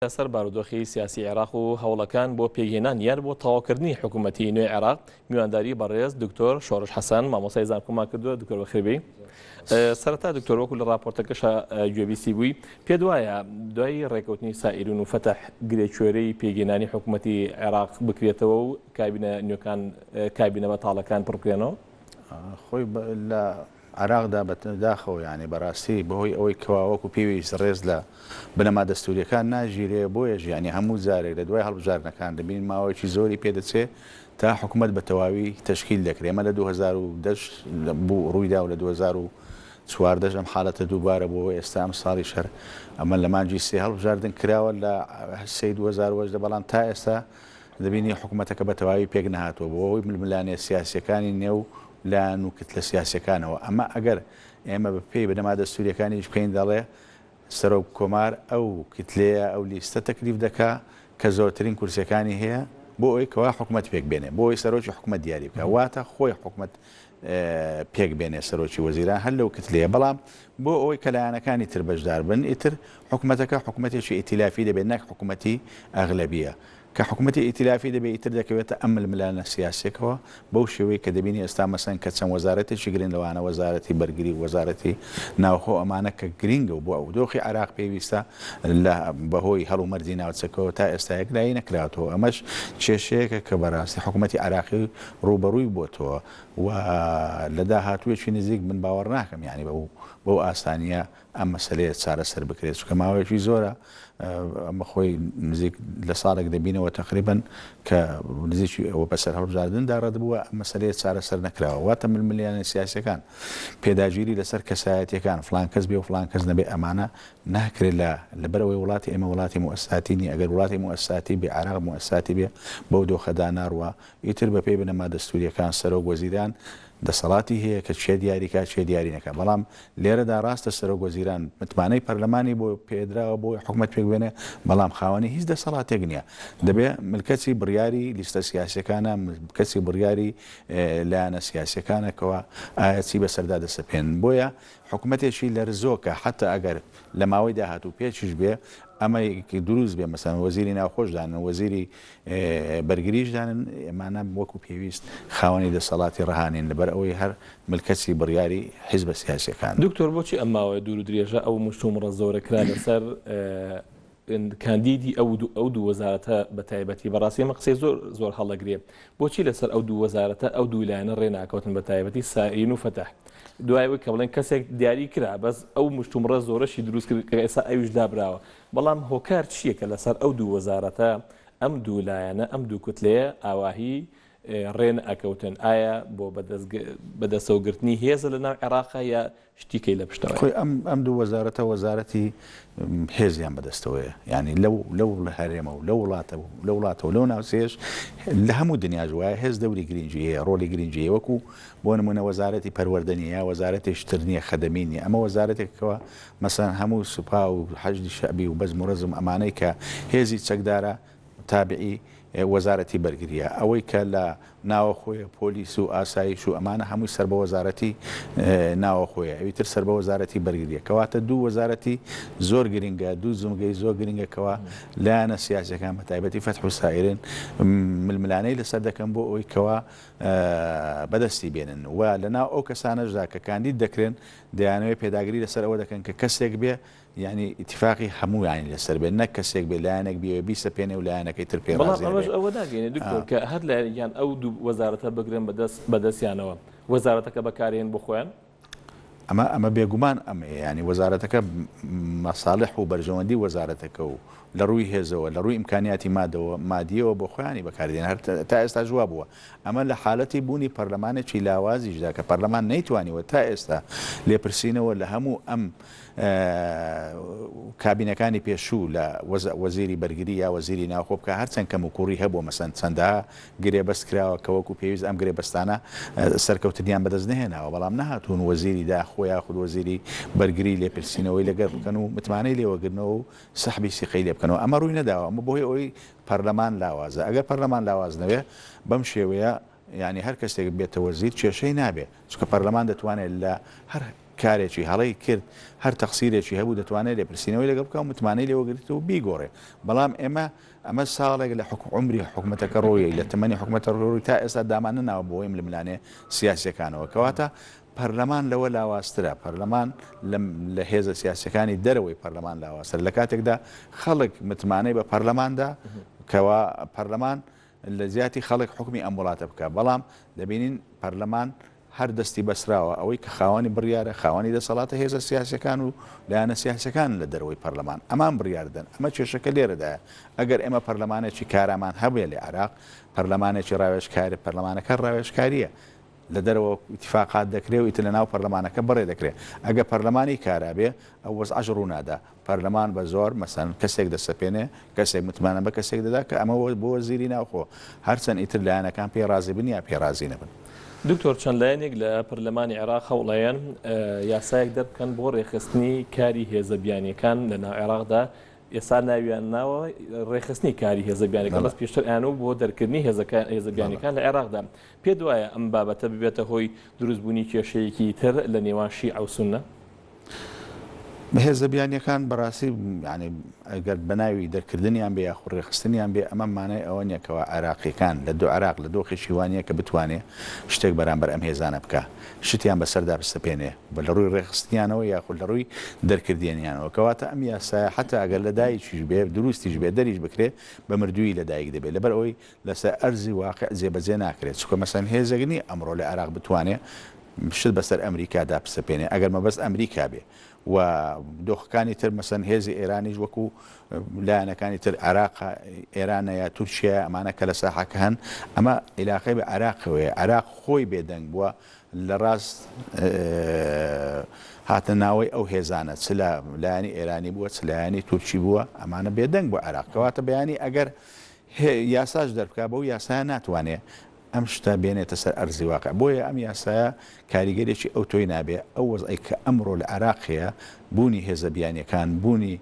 سەر بارودۆخی سیاسی عێراق و هەوڵەکان بۆ پێگەێنان یان بۆ تەواوکردنی حکوومەتی نوێی عێراق میوانداری بەڕێز دکتۆر شۆڕش حەسەن مامۆستای زانکۆمان کردووە. دکتۆر بەخێربێی. سەرەتا دکتۆر وەکو لە راپۆرتەکەشە گوێبیستی بووی، پێ وایە دوای ڕێکەوتنی سائیرین و فەتەح گرێکوێرەی پێگەێنانی حکوومەتی عێراق بکرێتەوە و کابینە نوێکان کابینە بەتاڵەکان پڕبکرێنەوە؟ خۆی لە عراقدا بەداخەوە یعنی بەڕاستی بەهۆی ئەوەی کەواوەکو پێویست ڕێز لە بنەما دەستوریەکان ناژیرێ بۆیە ژیانی هەموو جارێک لە دوای هەڵبژارنەکان دەبین ماوەیەکی زۆری پێدەچێت تا حکوومەت بە تەواوی تەشکیل دەکرێت. ئەمە لە 2010 بوو ڕوویدا و لە 2014 ئەم حاڵەتە دووبارە بۆ ئێستا ئەم ساڵی شەر ئەمە لە مانجی سێ هەڵبژاردن کراوە لە سەی 2010 بەڵام تا ئێستا دەبینی حکوومەتەکە بە تەواوی پێک نەهاتوە بۆ ئەوەی ململانێ سیاسیەکانی نێو لاان و کتلە سیاسەکانەوە. ئەمە ئەگەر ئێمە بە پێی بنەما دەستوریەکانیش بکەین دەڵێ سەرۆک کۆمار ئەو کتلەیە ئەو لیستە تەکلیف دەکا کە زۆرترین کورسەکانی هەیە بۆ ئەوی کەوا حکوومەت پێک بێنێ، بۆ ئەوی سەرۆکی حکوومەت دیاری بکە، واتە خۆی حکوومەت پێک بێنێ سەرۆکی وەزیران هەر لەو کتلەیە. بەڵام بۆ ئەوەی کە لایەنەکانی تر بەشدار بن ئیتر حکوومەتەکە حکوومەتێکی ئیتیلافی دەبێت، نەک حکوومەتی ئەغلەبیە. کە حکوومەتی ئیتیلافی دەبێت ئیتر دەکەوێتە ئەم ململانە سیاسێکەوە بەو شێوەیە کە دەبینی ئێستا مەسەن کە چەند وەزارەتێکی گرنگ لەوانە وەزارەتی بەرگری وەزارەتی ناوخۆ ئەمانە کە گرنگە و بۆ ئەو دۆخی عێراق پێویستە لە بەهۆی هەڵومەردی ناوچەکەەوە تا ئێستا یەکلایی نەکراتەوە. ئەمەش کێشەیەکە کە بەڕاستی حکوومەتی عێراقی ڕوبەڕووی بۆتەوە و لە داهاتوویەکی نزیک من باوەڕ ناکەم یعنی بەو ئاسانیە ئەم مەسەلەیە چارەسەر بکرێت، چونکە ماوەیەکی زۆرە ئەمە خۆی نزیک لە ساڵێک دەبینەوە تقریبن کە نزیکی ئەوە بەسەر هەڵبژاردندا ڕەتبووە ئەم مەسەلەیە چارەسەر نەکراوە. واتە ململیانە سیاسەکان پێداگیری لەسەر کەسایەتیەکان فلان کەس بێ و فلان کەس نەبێ ئەمانە ناکرێت لەبەرەوەی وڵاتی ئێمە وڵاتی موسساتی نی. ئەگەر وڵاتی موسساتی بێ عێراق موسساتی بێ بەو دۆخەدا ناڕوە ئیتر بە پێی بنەما دەستوریەکان سەرۆک وەزیران دەسەڵاتی هەیە کە چێ دیاریکات چێ دیاری نەکات. بەڵام لێرەدا ڕاستە سەرۆک وەزیران متمانەی پەرلەمانی بۆ پێدراوە بۆ حکوومەت پێک بێنێ، بەڵام خاوەنی هیچ دەسەڵاتێک نییە. دەبێت ملکەتی بڕیاری لیستە سیاسەکانە، کەسی بڕیاری لایەنە سیاسەکانەکەەوە ئاەتی بەسەردا دەسەپێن. بۆیە حکوومەتێکی لەرزۆکە حتا ئەگەر لە ماوەی داهاتوو پێچش بێ ئەمە دروست بێ، مەسەن وەزیری ناوخۆشدانن وەزیری بەرگریشدانن، ئێمانە وەکو پێویست خاوەنی دەسەڵاتی ڕەهانین لەبەر ئەوەی هەر ملکەتی بڕیاری حیزبە سیاسیەکان. دکتۆر بۆچی ئەم ماوەی دوور و درێژە ئەو مشتومڕە زۆرەکرا لەسەر کاندیدی ئەو دوو وەزارەتە بە تایبەتی بەڕاستی ئەمە قسەی زۆر هەڵەگرێ، بۆچی لەسەر ئەو دوو وەزارەتە ئەو دوو لایەنە ڕێناکەوتن بە تایبەتی سائیرین و فەتەح دوایەوەی کە بڵێن کەسێک دیاری کرا بەس ئەو مشتومڕە زۆرەشی دروست کرد کە ئێستا ئەویش دابراوە. بەڵام هۆکار چییە کە لەسەر ئەو دوو وەزارەتە ئەم دوو لایەنە ئەم دوو کتلەیە ئاواهی ڕێن ئەکەوتن؟ ئایا بۆ بەدەستەوەگرتنی هێزە لە ناو عێراقا یا شتیکەی لە پشتەوە؟ خۆی ئەم دوو وەزارەتە وەزارەتی هێزیان بەدەستەوەیە، ینی لەو لە هەرێمە و لە وڵاتەوە لەو ناوچەیەش لە هەموو دنیاژ وایە هێز دەوری گرنگی هەیە، ڕۆلی گرنگی هەیە. وەکو بۆ نمونە وەزارەتی پەروەردەنی یا وەزارەتێکتر نییە خەدەمینی، ئەمە وەزارەتێکەوە مەسەن هەموو سوپا و حەجدی شەعبی و بەزم و ڕەزم ئەمانەی کە هێزی چەکدارە تابعی وەزارەتی بەرگریە، ئەوەی کە لە ناوە خۆیە پۆلیس و ئاسایش و ئەمانە هەمووی سەر بە وەزارەتی ناوە خۆیە، ئەویتر سەر بە وەزارەتی بەرگریە. کەواتە دوو وەزارەتی زۆر گرنگە، دوو زمگەی زۆر گرنگەکەوە لایەنە سیاسەکان بە تایبەتی فەتح و سائیرین ململانەی لەسەر دەکەن بۆ ئەوەی کەوا بەدەستی بێنن و لەناو ئەو کەسانەشدا کە کاندید دەکرێن دەیانەوەی پێداگیری لەسەر ئەوە دەکەن کە کەسێک بێ یعنی ئیتفاقی هەموو یانی لەسەر بێن، نەک کەسێک بێ لایەنێک بێ بیسەپێنێ و لایەنەکەی تر پێ ڕازی بێت. بەڵام ئەمەش ئەوە ناگەێنێ دکتۆر کە هەر لایەن ئەو دوو وەزارەتە بگرن بەدەستیانەوە وەزارەتەکە بەکارێن بخۆیان. ئەمە بێگومان ئەمە ینی وەزارەتەکە مەساڵح و بەرژەوەندی وەزارەتەکە و لە ڕووی هێزەوە لە ڕووی ئیمکانیاتی مادیەوە بۆ خۆیانی بەکاردێن هەر تا ئێستا جواب بووە. ئەمە لە حاڵەتی بوونی پەرلەمانێکی لاوازیشدا کە پەرلەمان نەیتوانیوە تا ئێستا لێپرسینەوە لە هەموو ئەم کابینەکانی پێشوو لە وەزیری بەرگری یا وەزیری ناوخۆ بکە هەرچەند کەم و کوڕی هەبووە مەسەن چەندەها گرێبەست کراوە کە وەکو پێویست ئەم گرێبەستانە سەرکەوتنیان بەدەست نهێناوە، بەڵام نەهاتوون وەزیری داخۆ یاخود وەزیری بەرگری لێپرسینەوەی لەگەڵ بکەن و متمانەی لێوەگرنەوە و سەحبی سیقەی لێ بکەنەوە. ئەمە ڕووی نەداوە، ئەمە بۆی ئەوەی پەرلەمان لاوازە. ئەگەر پەرلەمان لاواز نەوێ بەم شێوەیە ینی هەر کەسێک بێتە وەزیر کێشەی نابێت، چونکە پەرلەمان دەتوانێت لە هەر کارێکی هەڵی کرد هەر تەقسیرێکی هەبوو دەتوانێت لێپرسینەوەی لەگەڵ بکە و متمانەی لێوەگرێت و بیگۆڕێ بەڵام ئەمە ساڵێک لە عمری حکوومەتەکە ڕۆیە لە تەمەنی حکوومەتە ڕۆی تا ئێستا دامانە ناوە بۆی ململانێ سیاسەکانەوە کەواتە پەرلەمان لەوە لاوااسترە پەرلەمان لە هێزە سیاسەکانی دەرەوەی پەرلەمان لاوااستر لە کاتێکدا خەڵک متمانەی بە پەرلەماندا کەوا پەرلەمان لە زیاتی خەڵک حکمی ئەم وڵاتە بکە بەڵام دەبینین پەرلەمان هەر دەستی بەسراوە ئەوەی کە خاوەنی بڕیارە خاوەنی دەسەڵاتە هێزە سیاسەکان و لایەنە سیاسەکان لە دەرەوەی پەرلەمان ئەمان بڕیاردن ئەمە کێشەکە لێرەدایە ئەگەر ئێمە پەرلەمانێکی کارامان هەبێ لە عێراق پەرلەمانێکی ڕاوێژکاری پەرلەمانەکە ڕاوێژکاریە لە دەرەوە اتفاقات دەکرێت و ئیتر لە ناو پەرلەمانەکە بڕێ دەکرێت ئەگە پەرلەمانی کارابێ ئەو وەزعەش ڕوونادا پەرلەمان بە زۆر مەسەن کەسێک دەسەپێنێ کەسێک متمانە بە کەسێک دەدا کە ئەمە بۆ وەزیری ناوخۆ هەرچەند ئیتر لایەنەکان پێی رازی بن یا پێی رازی نەبن. دکتۆر چەند لایەنێک لە پەرلەمانی عێراق هەوڵەیان یاسایەک دەربکەن بۆ ڕێخستنی کاری هێزەبیانیەکان لە ناو عێراقدا ئێستا ناویان ناوە ڕێخستنی کاری هێزەبیانەکان بەس پێشتر ئەیانەوە بۆ دەرکردنی هێزەبیانەکان لە عێراقدا پێ وایە ئەم بابەتە ببێتە هۆی دروستبوونی کێشەیەکی تر لە نێوان شیع و سونە؟ هێزەبیانیەکان بەڕاستی ینی ئەگەر بەناوی دەرکردنیان بێ یاخود ڕێخستنیان بێ ئەمە مانای ئەوە نیەکەوە عێراقیەکان لە دو عێراق لە دۆخێکی وانە کە بتوانێت شتێک بەرامبەر ئەم هێزانە بکە شتیان بەسەردا بستەپێنێ بە لە ڕووی ڕێخستیانەوە یاخود لە ڕووی دەرکردیانیانەوە کەواتە ئەم یاسایە حتا ئەگەر لە دایکیش بێ دروستیش بێ دەریش بکرێت بە مردووی لە دایک دەبێت لەبەر ئەوەی لەسەر ئەرزی واقع جێبەجێ ناکرێت چکە مەسەن هێزەگنی ئەمڕۆ لە عێراق بتوانێت شت بەسەر ئەمریکادا بستەپێنێ ئەگەر مەبەست ئەمریکا بێ و دۆخەکانی تر مەسەن هێزی ئێرانیش وەکو لایەنەکانی تر عێراق ئێرانە یا تورکیا ئەمانە کە لە ساحەکە هەن ئەمە عیلاقەی بە عێراقەوەیە عێراق خۆی بێدەنگ بووە لە ڕاست هاتە ناوەی ئەو هێزانە چ لە لایەنی ئێرانی بووە چ لایەنی تورکی بووە ئەمانە بێدەنگ بۆ عێراق کەواتە بەیانی ئەگەر یاساش دەربکا بەو یاسایە ناتوانێت ئەم شتا بێنێتە سەر ئەرزی واقع بۆیە ئەم یاسایە کاریگەرێکی ئەو تۆی نابێ ئەو وەزعی کە ئەمڕۆ لە عێراقەیە بوونی هێزەبیانیەکان بوونی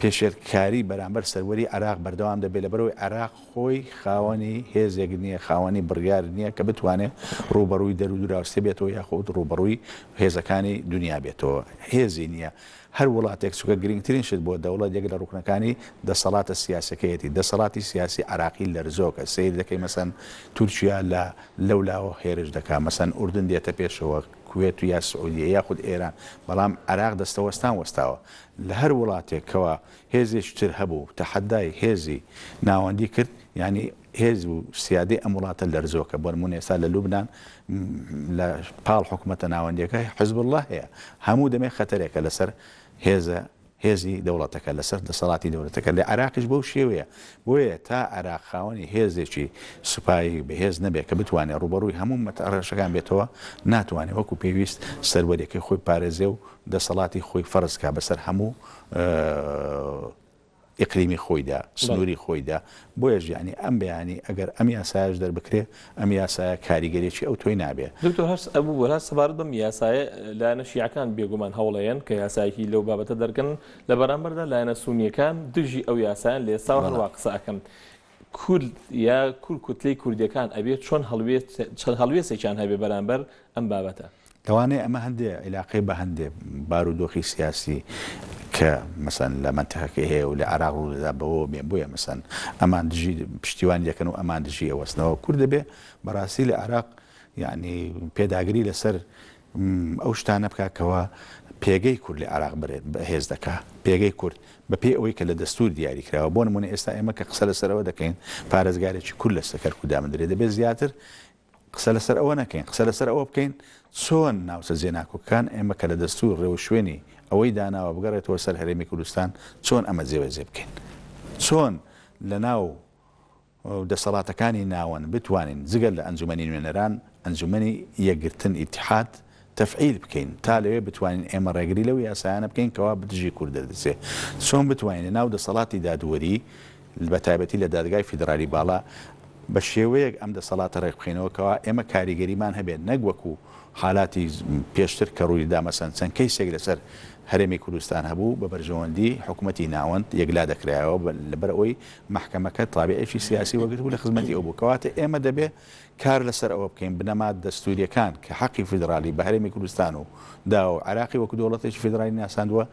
پێشێرکاری بەرامبەر سەروەری عێراق بەردەوام دەبێت لەبەرەوەی عێراق خۆی خاوەنی هێزێک نییە خاوەنی بڕیار نییە کە بتوانێت ڕوبەڕووی دەرودراوسێ بێتەوە یاخود ڕوبەڕووی هێزەکانی دنیا بێتەوە هێزی نییە هەر وڵاتێک چووکە گرنگترین شت بۆ دەوڵەت یەک لە ڕوکنەکانی دەسەڵاتە سیاسەکەیەتی دەسەڵاتی سیاسی عراقی لەرزۆکە سیر دەکەی مەسەن تورکیا لە لەولاوە هێرش دەکا مەسەن ئوردن دێتە پێشەوە کوێت و یا سعودیە یاخود ئێران بەڵام عێراق دەستەوەستان وەستاوە لە هەر وڵاتێکەوە هێزێکی تر هەبوو تەحەدای هێزی ناوەندی کرد ینی هێز و سیادی ئەم وڵاتە لەرزۆکە بۆ نمونە ئێستا لە لوبنان لە پاڵ حکوومەتە ناوەندیەکە حزب الله هەیە هەموو دەمێ خەتەرێکە لەسەر هێزی دەوڵەتەکە لەسەر دەسەڵاتی دەوڵەتەکە لە عێراقیش بەو شێوەیە بۆیە تا عێراق خاوەنی هێزێکی سوپایی بەهێز نەبێت کە بتوانێت ڕوبەڕووی هەموو مەتەڕەشەکان بێتەوە ناتوانێت وەکو پێویست سەروەریەکەی خۆی پارێزێ و دەسەڵاتی خۆی فەرزکا بەسەر هەموو ئیقلیمی خۆیدا سنووری خۆیدا بۆیە ژیانی ئەم بەیانی ئەگەر ئەم یاسایش دەربکرێ ئەم یاسایە کاریگەرێکی ئەو تۆی نابێ دکتۆر هەرس ئەبوو وەلا سەبارەت بەم یاسایە لایەنە شیعەکان بێگومان هەوڵەیەن کە یاسایەکی لەو بابەتە دەرکەن لە بەرامبەردا لایەنە سونیەکان دژی ئەو یاسایان لە ئێستا هەروە قسە ئەکەن کورد یا کوتلەی کوردیەکان ئەبێت چۆن هەڵوێستێکیان هەبێ بەرامبەر ئەم بابەتە لەوانەیە ئەمە هەندێ عیلاقەی بە هەندێ بارودۆخی سیاسی کە مەسەن لە منتەقەکە هەیە و لە عێراق ڕوودا بەوە بێن بۆیە مەسەن ئەمان دژی پشتیوان دەکەن و ئەمان دژی ئەوەستنەوە کورد دەبێ بەڕاستی لە عێراق یعنی پێداگری لەسەر ئەو شتانە بکاکەوە پێگەی کورد لە عێراق بەهێز دەکا پێگەی کورد بە پێی ئەوەی کە لە دەستور دیاری کراوە بۆ نمونە ئێستا ئێمە کە قسە لەسەرەوە دەکەین پارێزگارێکی کورد لە سەرکودا دەرێت دەبێت زیاتر قسە لەسەر ئەوە نەکەین قسە لەسەر ئەوە بکەین چۆن ناوچە جێناکۆکان ئێمە کە لە دەستور ڕێوە شوێنی ئەوەی داناوە بگەڕێتەوە سەر هەرێمی کوردستان چۆن ئەمە جێبەجێ بکەین چۆن لە ناو دەسەڵاتەکانی ناوەن بتوانین جگەل لە ئەنجومەنی نوێنەران ئەنجومەنی یەکگرتن ئیتحاد تەفعیل بکەین تا لەوێ بتوانین ئێمە ڕێگری لەو یاسایانە بکەین کەوا بدژی کورد دەردەچێت چۆن بتوانین ناو دەسەڵاتی دادوەری بە تایبەتی لە دادگای فیدرالی باڵا بە شێوەیەک ئەم دەسەڵاتە ڕێک بخینەوەکەوە ئێمە کاریگەریمان هەبێت نەک وەکو حالاتی پێشتر کە ڕوویدا مەسەن چەند کەیسێک لەسەر هەرێمی کوردستان هەبوو بە بەرژەوەندی حکوومەتی ناوەند یەکلا دەکرایەوە لەبەر ئەوەی محکەمەکە تابعێکی سیاسی وەگرت بوو لە خزمەتی ئەو بوو کەواتە ئێمە دەبێ کار لەسەر ئەوە بکەین بنەما دەستوریەکان کە حەقی فیدرالی بە هەرێمی کوردستان و دا و عراقی وەکو دەوڵەتێکی فیدرالی ناساندووە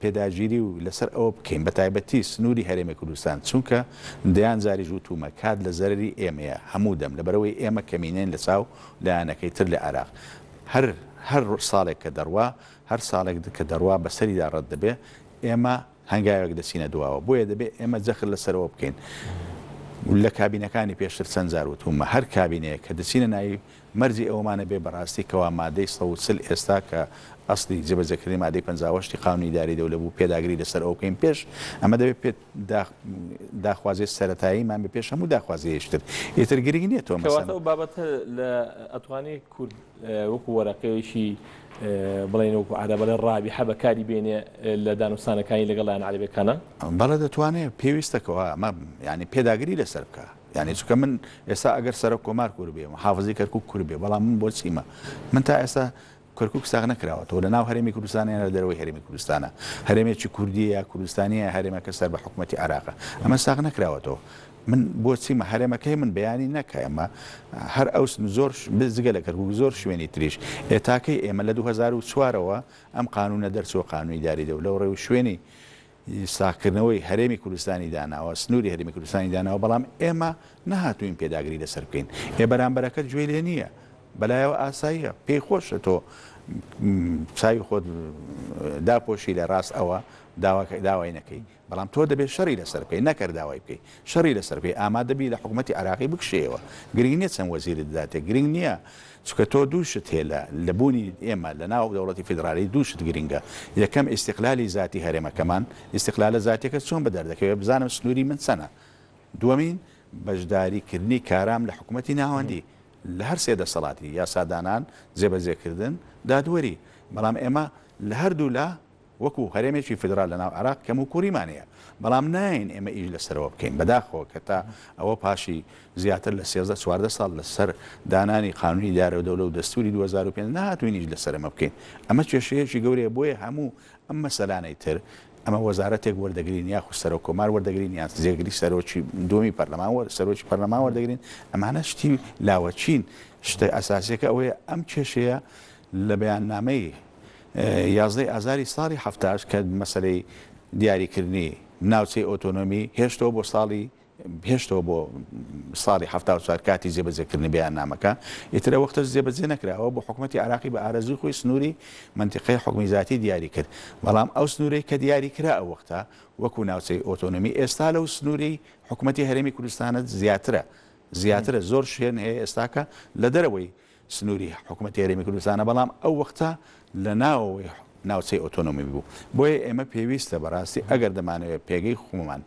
پێداگیری و لەسەر ئەوە بکەین بە تایبەتی سنووری هەرێمی کوردستان چونکە دەیان زاری ژووتومە کات لە زەرری ئێمەیە هەموو دەم لەبەرەوەی ئێمە کەمینێن لە چاو لایەنەکەی تر لە عراق هەر ساڵێک کە دەڕوا هەر ساڵێک کە دەڕوا بەسەریدا ڕەت دەبێ ئێمە هەنگاوێک دەچینە دواوە بۆیە دەبێت ئێمە جەخر لەسەرەوە بکەین لە کابینەکانی پێشتر چەند زار وتومە هەر کابینەیە کە دەچینە ناوی مەرجی ئەومانە بێ بەڕاستی کەوا مادەی 140 ئێستا کە ئەسلی جێبەجێکردنی مادەی 50 قانونی داری دەولە بوو پێداگری لەسەر ئەو بکەین پێش ئەمە دەبێت پێ داخوازی سەرەتاییمان بە پێش هەموو داخوازیشتر ئێتر گرنگ نییە تۆ ئەو بابەتە لە ئەتوانی کورد وەکو وەرەقەیەکی بڵێن وەکو عادەبە لە ڕابیحە بەکاری بێنێ لە دانوستانەکانی لەگەڵیان عەرەبیەکانە بەڵێ دەتوانێت پێویستەکەەوە ئەمە ینی پێداگری لەسەر بکە یعنی چکە من ئێستا ئەگەر سەرۆک کۆمار کورد بێ محافزی کەرکووک کورد بێ بەڵام من بۆ چیمە من تا ئێستا کەرکووک ساغ نەکراوەتەوە لە ناو هەرێمی کوردستانیان لە دەرەوەی هەرێمی کوردستانە هەرێمێکی کوردی یا کوردستانیە هەرێمەکە سەر بە حکوومەتی عراقە ئەمە ساغ نەکراوەتەوە من بۆ چیمە هەرێمەکەی من بەیانی نەکە ئەمە هەر ئەو زۆر زگە لە کەرکووک زۆر شوێنی تریش ئێتاکەی ئێمە لە 2004ەوە ئەم قانونە دەرچوە قانونی داری دەو لەو ڕێو شوێنی ساکردنەوەی هەرێمی کوردستانی داناوە سنووری هەرێمی کوردستانی داناوە بەڵام ئێمە نەهاتوین پێداگری لەسەر بکەین بەرامبەرەکەت گوێ لێ نییە بەلایەوە ئاساییە پێی خۆشە تۆ چاوی خۆت داپۆشی لە ڕاست ئەوە داوای نەکەی بەڵام تۆ دەبێت شەڕی لەسەر بکەی نەکرد داوای بکەی شەڕی لەسەر بکەی ئامادەبی لە حکوومەتی عراقی بکشێەوە گرنگ نییە چەند وەزیرت دادێت گرنگ نییە چکە تۆ دووشت هێلا لە بوونی ئێمە لە ناو دەوڵەتی فیدرالی دووشت گرنگە یەکەم ئیستیقلالی ذاتی هەرێمەکەمان ئیستیقلالە ذاتیەکە چۆن بەدەردەکەوێت بزانم سنووری من چەنە دووەمین بەشداریکردنی کارام لە حکوومەتی ناوەندی لە هەر سێ دەسەڵاتی یاسادانان جێبەجێکردن دادوەری بەڵام ئێمە لە هەردوو لا وەکو هەرێمێکی فدرال لە ناو عراق کەم و کووریمانەیە بەڵام ناین ئێمە ئیش لەسەرەوە بکەین بەداخەوە کە تا ئەوە پاشی زیاتر لە 13 ساڵ لەسەر دانانی قانونی دارە و دەوڵە و دەستوری 2005 نهاتوین ئیش لەسەرمە بکەین ئەمە کێشەیەکی گەورەیە بۆیە هەموو ئەم مەسەلانەی تر ئەمە وەزارەتێک وەردەگرین یاخو سەرۆک کۆمار وەردەگرین یان جێگری سەرۆکی دومی پەرلەمان سەرۆکی پەرلەمان وەردەگرین ئەمانە شتی لاوەچین شتە ئەساسیەکە ئەوەیە ئەم کێشەیە لە بەیاننامەی 11 ئازاری ساڵی هەفتاش کە مەسەلەی دیاریکردنی ناوچەی ئۆتۆنۆمی هێشتەوە بۆ ساڵی 74 کاتی جێبەجێکردنی بەیاننامەکە ئیترە وەختەش جێبەجێ نەکراوە بۆ حکوومەتی عراقی بە ئارەزوی خۆی سنووری منتیقەی حکومی ذاتی دیاری کرد بەڵام ئەو سنوورەی کە دیاری کرا ئەو وەختە وەکو ناوچەی ئۆتۆنۆمی ئێستا لەو سنووری حکوومەتی هەرێمی کوردستانە زیاترە زۆر شوێن هەیە ئێستاکە لە دەرەوەی سنووری حکوومەتی هەرێمی کوردستانە بەڵام ئەو وەختە لە ناوەوەی ناوچەی ئۆتۆنۆمی بوو بۆیە ئێمە پێویستە بەڕاستی ئەگەر دەمانەوێت پێگەی خۆمان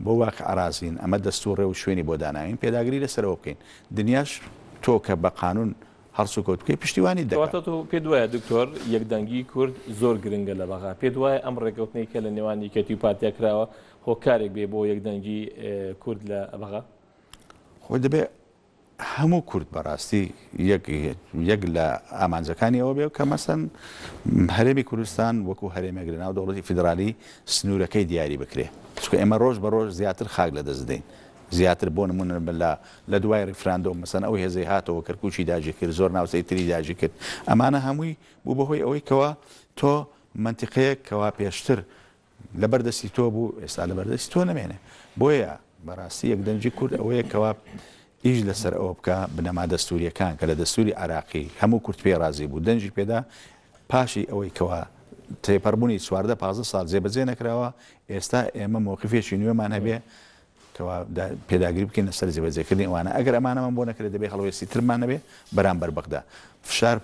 بۆ واقع ئارازین ئەمە دەستوڕێ و شوێنی بۆ داناوین پێداگری لەسەرەوە بکەین دنیاش تۆ کە بە قانون هەڵسو کەوت بکەی پشتیوانی دەکات پێ وایە دکتۆر یەکدەنگی کورد زۆر گرنگە لە بەغا پێ وایە ئەم ڕێکەوتنەی کە لە نێوان یەکێتی و پارتیا کراوە هۆکارێک بێ بۆ یەکدەنگی کورد لە بەغا خۆی دەبێت هەموو کورد بەڕاستی یەک لە ئامانجەکانی ئەوە بێ کە مەسەن هەرێمی کوردستان وەکو هەرێمێک لە ناو دەوڵەتی فیدرالی سنوورەکەی دیاری بکرێ چکە ئێمە ڕۆژ بە ڕۆژ زیاتر خاک لە دەست دەین زیاتر بۆ نمونە لە دوای ڕیفراندۆم مەسەن ئەو هێزەی هاتەوە کەرکووکی داژی کرد زۆر ناوچەی تری داژی کرد ئەمانە هەمووی بوو بەهۆی ئەوەی کەوا تۆ منتیقەیەک کەوا پێشتر لە بەردەستی تۆ بوو ئێستا لە بەردەستی تۆ نەمێنێ بۆیە بەڕاستی یەکدەنگی کورد ئەوەیە کەوا ئیش لەسەر ئەوە بکە بنەما دەستوریەکان کە لە دەستوری عراقی هەموو کورد پێ ڕازی بوو دەنجی پێدا پاشی ئەوەی کەوا تێپەڕبوونی 15 ساڵ جێبەجێ نەکراوە ئێستا ئێمە موقفێکی نوێمان هەبێ کەوا پێداگیری بکەین لەسەر جێبەجێکردنی ئەوانە ئەگەر ئەمانەمان بۆ نەکرێت دەبێت هەڵوێستی ترمان نەبێ بەرامبەر بەغدا فشار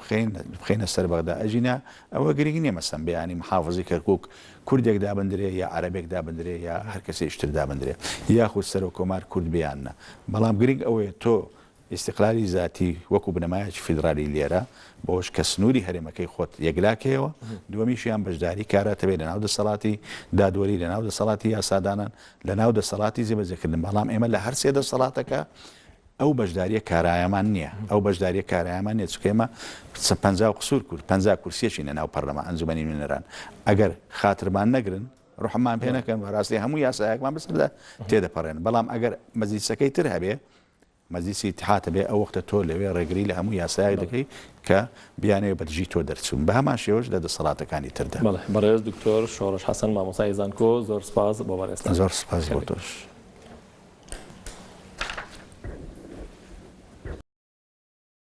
بخەینە سەر بەغدا ئەژینە ئەوە گرنگ نییە مەسەن بەیانی محافزی کەرکووک کوردێک دابندرێ یا عەرەبێک دابندرێ یا هەر کەسێکتر دابندرێ یاخود سەرۆک کۆمار کورد بیانە بەڵام گرنگ ئەوەیە تۆ ئیستیقلالی ذاتی وەکو بنەمایەکی فیدرالی لێرە بۆش کە سنووری هەرێمەکەی خۆت یەکلاکەوە دووەمیشیان بەشداری کاراتەبێت لە ناو دەسەڵاتی دادوەری لە ناو دەسەڵاتی یاسادانان لە ناو دەسەڵاتی جێبەجێکردن بەڵام ئێمە لە هەر سێ دەسەڵاتەکە ئەو بەشداریە کارایەمان نییە ئەو بەشداریە کارایەمان نیە چکەمە 50 قسوور کورد 50 کورسیەکی ناو پەرلەمان ئەنجومەنی نوێنەران ئەگەر خاترمان نەگرن ڕحمان پێ نەکەن ڕاستی هەموو یاسایەکمان بەسەردا تێدەپەڕێن بەڵام ئەگەر مەجلیسەکەی تر هەبێ مەجلیسی اتحاد بێ ئەو وەختە تۆ لەوێ ڕێگری لە هەموو یاسایەک دەکەی کە بیانەوە بەدژی تۆ دەرچوون بە هەمان شێوەش لە دەسەڵاتەکانی تردا بەڕێز دکتۆر شۆڕش حەسەن مامۆسای زانکۆ زۆر سپاس بۆ بەڕێستان زۆر سپاس بۆ تۆش